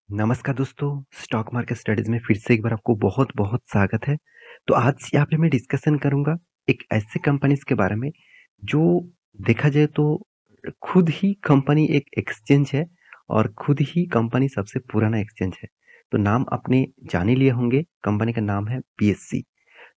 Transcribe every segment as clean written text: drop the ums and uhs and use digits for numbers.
नमस्कार दोस्तों, stock market studies में फिर से एक बार आपको बहुत-बहुत स्वागत है। तो आज यहाँ पे मैं डिस्कशन करूँगा एक ऐसे कंपनीज़ के बारे में जो देखा जाए तो खुद ही कंपनी एक एक्सचेंज है और खुद ही कंपनी सबसे पुराना एक्सचेंज है। तो नाम आपने जान ही लिए होंगे, कंपनी का नाम है बीएसई।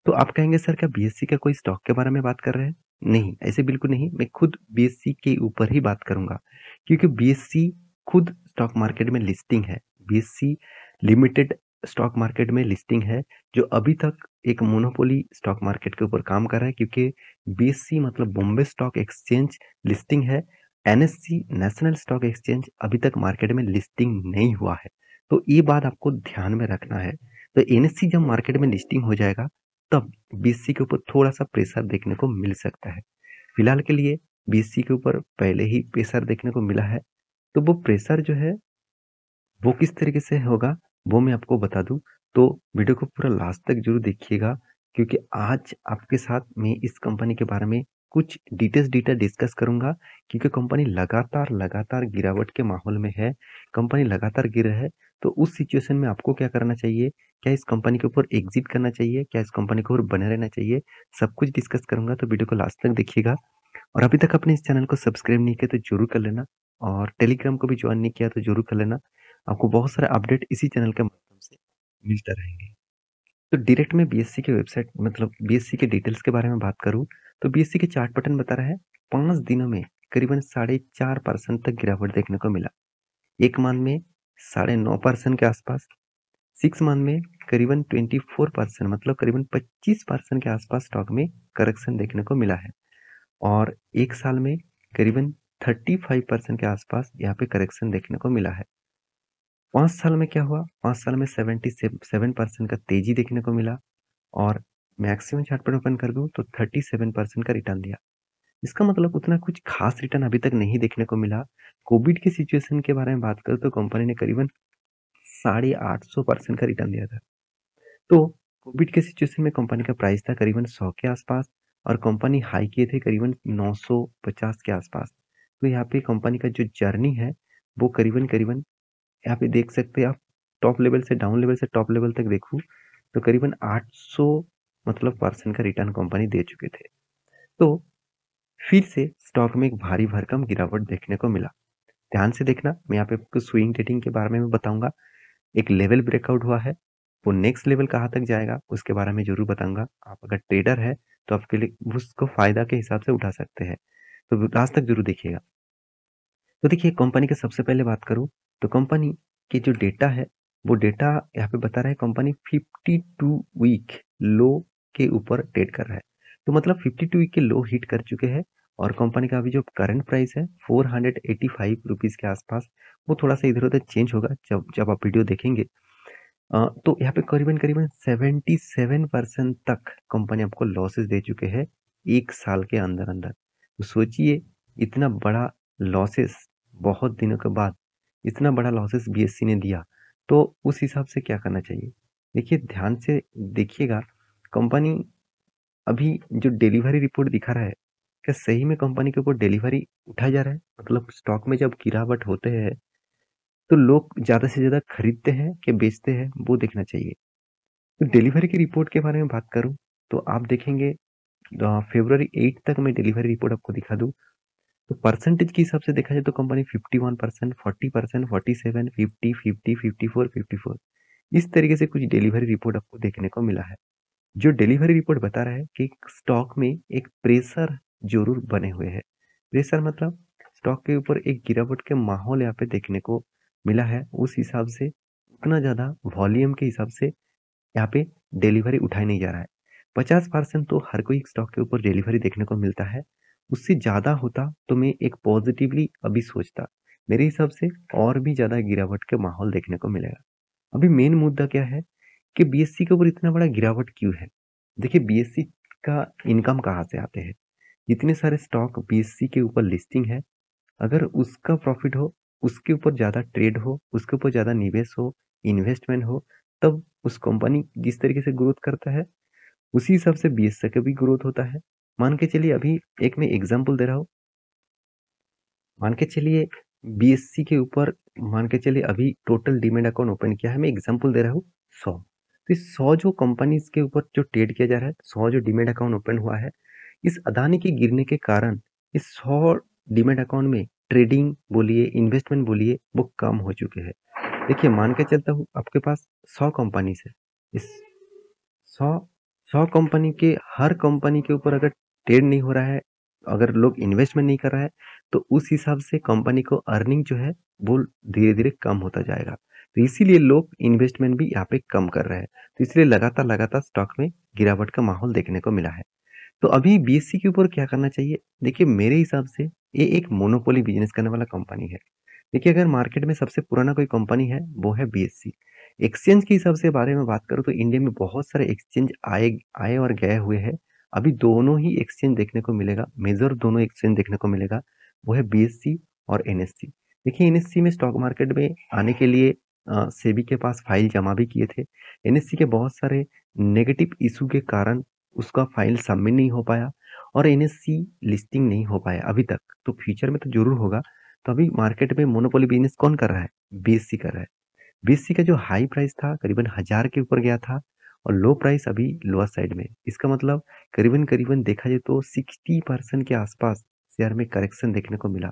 तो आप कहेंगे सर क्या बीएसई का कोई स्टॉक के बारे में बात कर रहे हैं? नहीं, ऐसे बिल्कुल नहीं, मैं खुद बीएसई के ऊपर ही बात करूँगा क्योंकि बीएसई खुद स्टॉक मार्केट में लिस्टिंग है। बीएसई लिमिटेड स्टॉक मार्केट में लिस्टिंग है जो अभी तक एक मोनोपोली स्टॉक मार्केट के ऊपर काम कर रहा है क्योंकि बीएसई मतलब बॉम्बे स्टॉक एक्सचेंज लिस्टिंग है। एनएससी नेशनल स्टॉक एक्सचेंज अभी तक मार्केट में लिस्टिंग नहीं हुआ है। तो ये बात आपको ध्यान में रखना है। तो एनएससी जब मार्केट में लिस्टिंग हो जाएगा तब बीएसई के ऊपर थोड़ा-सा प्रेशर देखने को मिल सकता है। फिलहाल के लिए बीएसई के ऊपर पहले ही प्रेशर देखने को मिला है, तो वो प्रेशर जो है, वो किस तरीके से होगा, वो मैं आपको बता दूँ। तो वीडियो को पूरा लास्ट तक ज़रूर देखिएगा क्योंकि आज आपके साथ मैं इस कंपनी के बारे में कुछ डिटेल डिस्कस करूँगा क्योंकि कंपनी लगातार गिरावट के माहौल में है। कंपनी लगातार गिर रहा है, तो उस सिचुएशन में आपको क्या करना चाहिए? क्या इस कंपनी के ऊपर एग्ज़िट करना चाहिए? क्या इस कंपनी के ऊपर बने रहना चाहिए? सब कुछ डिस्कस करूँगा, तो वीडियो को लास्ट तक देखिएगा। और अभी तक आपने इस चैनल को सब्सक्राइब नहीं किया तो ज़रूर कर लेना और टेलीग्राम को भी जॉइन नहीं किया तो ज़रूर कर लेना। आपको बहुत सारे अपडेट इसी चैनल के माध्यम से मिलते रहेंगे। तो डायरेक्ट मैं बीएसई की वेबसाइट मतलब बीएसई के डिटेल्स के बारे में बात करूँ, तो बीएसई के चार्ट पैटर्न बता रहा है 5 दिनों में करीबन 4.5% तक गिरावट देखने को मिला। 1 मंथ में 9.5% के आसपास, 6 मंथ में करीबन 24% मतलब करीबन 25% के आसपास स्टॉक में करेक्शन देखने को मिला है। और 1 साल में करीबन 35% के आसपास यहाँ पे करेक्शन देखने को मिला है। 5 साल में क्या हुआ? 5 साल में 77% का तेज़ी देखने को मिला और मैक्सिमम चार्ट पर ओपन कर दूँ तो 37% का रिटर्न दिया। इसका मतलब उतना कुछ खास रिटर्न अभी तक नहीं देखने को मिला। कोविड की सिचुएशन के बारे में बात करूँ तो कंपनी ने करीबन 850% का रिटर्न दिया था। तो कोविड के सिचुएशन में कंपनी का प्राइस था करीबन 100 के आसपास और कंपनी हाई किए थे करीबन 950 के आसपास। तो यहाँ पे कंपनी का जो जर्नी है वो करीबन यहाँ पे देख सकते हैं आप, टॉप लेवल से डाउन लेवल से टॉप लेवल तक देखूँ तो करीबन 800 मतलब परसेंट का रिटर्न कंपनी दे चुके थे। तो फिर से स्टॉक में एक भारी भरकम गिरावट देखने को मिला। ध्यान से देखना, मैं यहाँ पे आपको स्विंग ट्रेडिंग के बारे में भी बताऊंगा। एक लेवल ब्रेकआउट हुआ है, वो नेक्स्ट लेवल कहाँ तक जाएगा उसके बारे में ज़रूर बताऊँगा। आप अगर ट्रेडर है तो आपके लिए उसको फ़ायदा के हिसाब से उठा सकते हैं। तो लास्ट तक ज़रूर देखिएगा। तो देखिए कंपनी की सबसे पहले बात करूँ तो कंपनी की जो डेटा है, वो डेटा यहाँ पे बता रहा है कंपनी 52 वीक लो के ऊपर ट्रेड कर रहा है। तो मतलब 52 वीक के लो हिट कर चुके हैं और कंपनी का अभी जो करंट प्राइस है 485 रुपीज़ के आसपास, वो थोड़ा-सा इधर-उधर चेंज होगा जब जब आप वीडियो देखेंगे। तो यहाँ पे करीबन-करीबन 77% तक कंपनी आपको लॉसेस दे चुके हैं 1 साल के अंदर-अंदर। तो सोचिए इतना बड़ा लॉसेस बहुत दिनों के बाद इतना बड़ा लॉसेस बीएसई ने दिया, तो उस हिसाब से क्या करना चाहिए? देखिए ध्यान से देखिएगा, कंपनी अभी जो डिलीवरी रिपोर्ट दिखा रहा है, क्या सही में कंपनी के ऊपर डिलीवरी उठाया जा रहा है? मतलब स्टॉक में जब गिरावट होते हैं, तो लोग ज़्यादा से ज़्यादा खरीदते हैं कि बेचते हैं, वो देखना चाहिए। तो डिलीवरी की रिपोर्ट के बारे में बात करूँ, तो आप देखेंगे फ़रवरी 8 तक मैं डिलीवरी रिपोर्ट आपको दिखा दूँ, तो परसेंटेज के हिसाब से देखा जाए तो कंपनी 51%, 40%, 47, 50, 50, 54, 54 इस तरीके से कुछ डिलीवरी रिपोर्ट आपको देखने को मिला है। जो डिलीवरी रिपोर्ट बता रहा है कि स्टॉक में एक प्रेशर ज़रूर बने हुए हैं। प्रेशर मतलब स्टॉक के ऊपर एक गिरावट के माहौल यहाँ पे देखने को मिला है। उस हिसाब से उतना ज़्यादा वॉल्यूम के हिसाब से यहाँ पे डिलीवरी उठाया नहीं जा रहा है। 50% तो हर कोई स्टॉक के ऊपर डिलीवरी देखने को मिलता है। उससे ज़्यादा होता तो मैं एक पॉजिटिवली अभी सोचता। मेरे हिसाब से और भी ज़्यादा गिरावट के माहौल देखने को मिलेगा। अभी मेन मुद्दा क्या है कि बीएसई के ऊपर इतना बड़ा गिरावट क्यों है? देखिए बीएसई का इनकम कहाँ से आते हैं? जितने सारे स्टॉक बीएसई के ऊपर लिस्टिंग है, अगर उसका प्रॉफिट हो, उसके ऊपर ज़्यादा ट्रेड हो, उसके ऊपर ज़्यादा निवेश हो, इन्वेस्टमेंट हो, तब उस कंपनी जिस तरीके से ग्रोथ करता है, उसी हिसाब से बीएसई का भी ग्रोथ होता है। मान के चलिए अभी एक मैं एग्ज़ाम्पल दे रहा हूँ, मान के चलिए बीएससी के ऊपर मान के चलिए अभी टोटल डीमैट अकाउंट ओपन किया है, मैं एग्जांपल दे रहा हूँ 100। तो इस 100 जो कंपनीज के ऊपर जो ट्रेड किया जा रहा है, 100 जो डीमैट अकाउंट ओपन हुआ है, इस अदानी के गिरने के कारण इस 100 डीमैट अकाउंट में ट्रेडिंग बोलिए, इन्वेस्टमेंट बोलिए, वो कम हो चुके हैं। देखिए मान के चलता हूँ आपके पास 100 कंपनीज है, इस 100 100 कंपनी के हर कंपनी के ऊपर अगर ट्रेड नहीं हो रहा है, अगर लोग इन्वेस्टमेंट नहीं कर रहा है, तो उस हिसाब से कंपनी को अर्निंग जो है वो धीरे धीरे कम होता जाएगा। तो इसीलिए लोग इन्वेस्टमेंट भी यहाँ पे कम कर रहे हैं। तो इसलिए लगातार लगातार स्टॉक में गिरावट का माहौल देखने को मिला है। तो अभी बीएससी के ऊपर क्या करना चाहिए? देखिए मेरे हिसाब से ये एक मोनोपोली बिजनेस करने वाला कंपनी है। देखिए अगर मार्केट में सबसे पुराना कोई कंपनी है वो है बीएससी। एक्सचेंज के हिसाब से बारे में बात करूँ तो इंडिया में बहुत सारे एक्सचेंज आए आए और गए हुए हैं। अभी दोनों ही एक्सचेंज देखने को मिलेगा, मेजर दोनों एक्सचेंज देखने को मिलेगा, वो है बीएससी और एनएससी। देखिए एनएससी में स्टॉक मार्केट में आने के लिए सेबी के पास फाइल जमा भी किए थे। एनएससी के बहुत सारे नेगेटिव इशू के कारण उसका फाइल सबमिट नहीं हो पाया और एनएससी लिस्टिंग नहीं हो पाया अभी तक। तो फ्यूचर में तो जरूर होगा। तो अभी मार्केट में मोनोपोली बिजनेस कौन कर रहा है? बीएससी कर रहा है। बीएससी का जो हाई प्राइस था करीबन 1000 के ऊपर गया था और लो प्राइस अभी लोअर साइड में। इसका मतलब करीबन करीबन देखा जाए तो 60% के आसपास शेयर में करेक्शन देखने को मिला।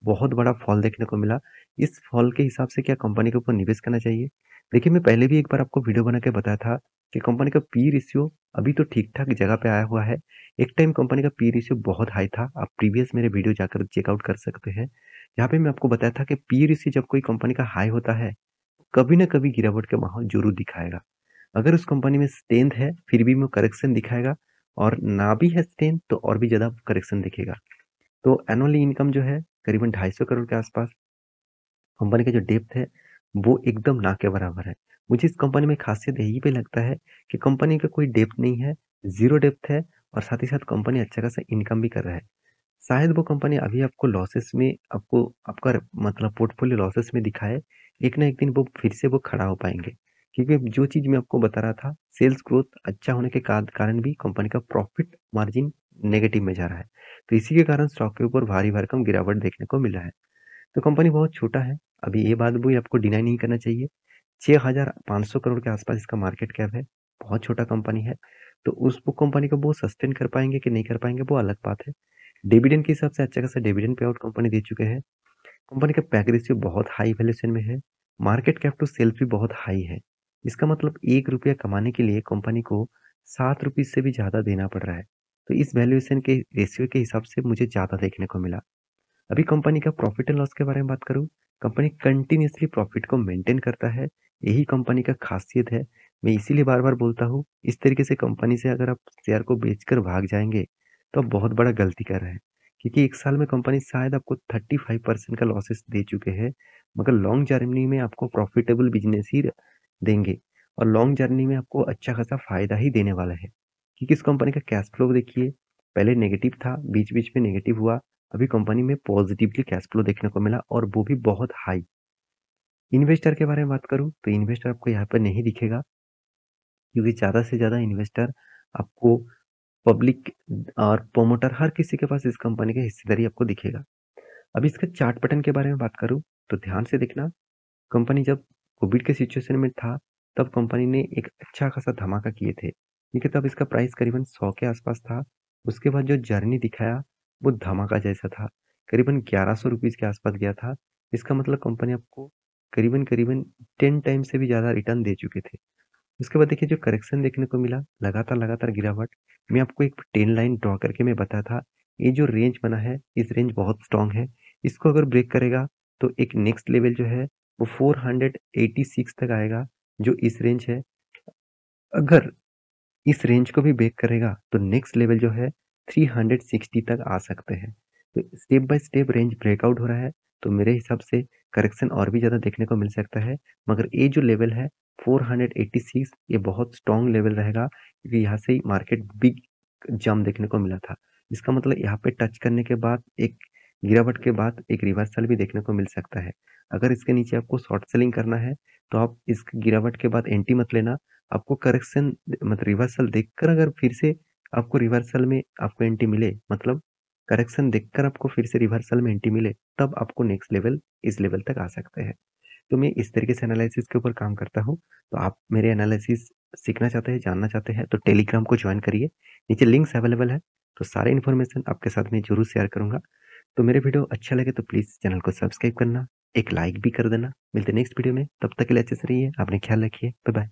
बहुत बड़ा फॉल देखने को मिला। इस फॉल के हिसाब से क्या कंपनी के ऊपर निवेश करना चाहिए? देखिए मैं पहले भी एक बार आपको वीडियो बना के बताया था कि कंपनी का पी रेशियो अभी तो ठीक ठाक जगह पे आया हुआ है। एक टाइम कंपनी का पी रेशियो बहुत हाई था। आप प्रीवियस मेरे वीडियो जाकर चेकआउट कर सकते हैं। यहाँ पे मैं आपको बताया था कि पी रेशियो जब कोई कंपनी का हाई होता है कभी ना कभी गिरावट का माहौल जरूर दिखाएगा। अगर उस कंपनी में स्ट्रेंथ है फिर भी वो करेक्शन दिखाएगा और ना भी है स्ट्रेंथ तो और भी ज्यादा करेक्शन दिखेगा। तो एनुअली इनकम जो है करीबन 250 करोड़ के आसपास। कंपनी का जो डेप्थ है वो एकदम ना के बराबर है। मुझे इस कंपनी में खासियत यही पे लगता है कि कंपनी का कोई डेप्थ नहीं है, जीरो डेप्थ है और साथ ही साथ कंपनी अच्छा खासा इनकम भी कर रहा है। शायद वो कंपनी अभी आपको लॉसेस में आपको आपका मतलब पोर्टफोलियो लॉसेस में दिखाए, एक ना एक दिन वो फिर से वो खड़ा हो पाएंगे। क्योंकि जो चीज मैं आपको बता रहा था, सेल्स ग्रोथ अच्छा होने के कारण भी कंपनी का प्रॉफिट मार्जिन नेगेटिव में जा रहा है। तो इसी के कारण स्टॉक के ऊपर भारी भरकम गिरावट देखने को मिला है। तो कंपनी बहुत छोटा है, अभी ये बात भी आपको डिनाई नहीं करना चाहिए। 6500 करोड़ के आसपास इसका मार्केट कैप है, बहुत छोटा कंपनी है। तो उस वो कंपनी को वो सस्टेन कर पाएंगे कि नहीं कर पाएंगे वो अलग बात है। डिविडेंड के हिसाब से अच्छा खासा डिविडेंड पे आउट कंपनी दे चुके हैं। कंपनी का पैक रेशियो बहुत हाई वैल्यूएशन में है। मार्केट कैप टू सेल्स भी बहुत हाई है। इसका मतलब 1 रुपया कमाने के लिए कंपनी को 7 रुपीज से भी ज्यादा देना पड़ रहा है। तो इस वैल्यूएशन के रेशियो के हिसाब से मुझे ज्यादा देखने को मिला। अभी कंपनी का प्रॉफिट एंड लॉस के बारे में बात करूं, कंपनी कंटिन्यूसली प्रॉफिट को मेंटेन करता है। यही कंपनी का खासियत है। मैं इसीलिए बार बार बोलता हूँ, इस तरीके से कंपनी से अगर आप शेयर को बेचकर भाग जाएंगे तो आप बहुत बड़ा गलती कर रहे हैं। क्योंकि एक साल में कंपनी शायद आपको 35% का लॉसेस दे चुके हैं, मगर लॉन्ग जर्नी में आपको प्रॉफिटेबल बिजनेस ही देंगे और लॉन्ग जर्नी में आपको अच्छा खासा फायदा ही देने वाला है। क्योंकि इस कंपनी का कैश फ्लो देखिए, पहले नेगेटिव था, बीच बीच में नेगेटिव हुआ, अभी कंपनी में पॉजिटिवली कैश फ्लो देखने को मिला और वो भी बहुत हाई। इन्वेस्टर के बारे में बात करूं तो इन्वेस्टर आपको यहाँ पर नहीं दिखेगा, क्योंकि ज्यादा से ज्यादा इन्वेस्टर आपको पब्लिक और प्रोमोटर हर किसी के पास इस कंपनी की हिस्सेदारी आपको दिखेगा। अब इसका चार्ट पैटर्न के बारे में बात करूं तो ध्यान से देखना। कंपनी जब कोविड के सिचुएशन में था तब कंपनी ने एक अच्छा खासा धमाका किए थे, क्योंकि तब इसका प्राइस करीबन 100 के आसपास था। उसके बाद जो जर्नी दिखाया वो धमाका जैसा था, करीबन 1100 रुपीज के आसपास गया था। इसका मतलब कंपनी आपको करीबन करीबन 10 टाइम से भी ज्यादा रिटर्न दे चुके थे। उसके बाद देखिए जो करेक्शन देखने को मिला, लगातार लगातार गिरावट। मैं आपको एक 10 लाइन ड्रॉ करके मैं बताया था, ये जो रेंज बना है इस रेंज बहुत स्ट्रांग है। इसको अगर ब्रेक करेगा तो एक नेक्स्ट लेवल जो है वो 486 तक आएगा, जो इस रेंज है। अगर इस रेंज को भी ब्रेक करेगा तो नेक्स्ट लेवल जो है 360 तक आ सकते हैं। तो step by step range breakout हो रहा है। तो मेरे हिसाब से करेक्शन और भी ज्यादा देखने को मिल सकता है, मगर ये जो लेवल है 486 ये बहुत स्ट्रॉन्ग लेवल रहेगा, क्योंकि यहाँ से ही मार्केट बिग जंप देखने को मिला था। इसका मतलब यहाँ पे टच करने के बाद एक गिरावट के बाद एक रिवर्सल भी देखने को मिल सकता है। अगर इसके नीचे आपको शॉर्ट सेलिंग करना है तो आप इस गिरावट के बाद एंटी मत लेना। आपको करेक्शन मतलब रिवर्सल देखकर अगर फिर से आपको रिवर्सल में आपको एंट्री मिले, मतलब करेक्शन देखकर आपको फिर से रिवर्सल में एंट्री मिले, तब आपको नेक्स्ट लेवल इस लेवल तक आ सकते हैं। तो मैं इस तरीके से एनालिसिस के ऊपर काम करता हूँ। तो आप मेरे एनालिसिस सीखना चाहते हैं, जानना चाहते हैं तो टेलीग्राम को जॉइन करिए। नीचे लिंक्स अवेलेबल है, तो सारे इन्फॉर्मेशन आपके साथ मैं ज़रूर शेयर करूँगा। तो मेरे वीडियो अच्छा लगे तो प्लीज़ चैनल को सब्सक्राइब करना, एक लाइक भी कर देना। मिलते हैं नेक्स्ट वीडियो में, तब तक के लिए अच्छे से रहिए, अपना ख्याल रखिए। Bye bye.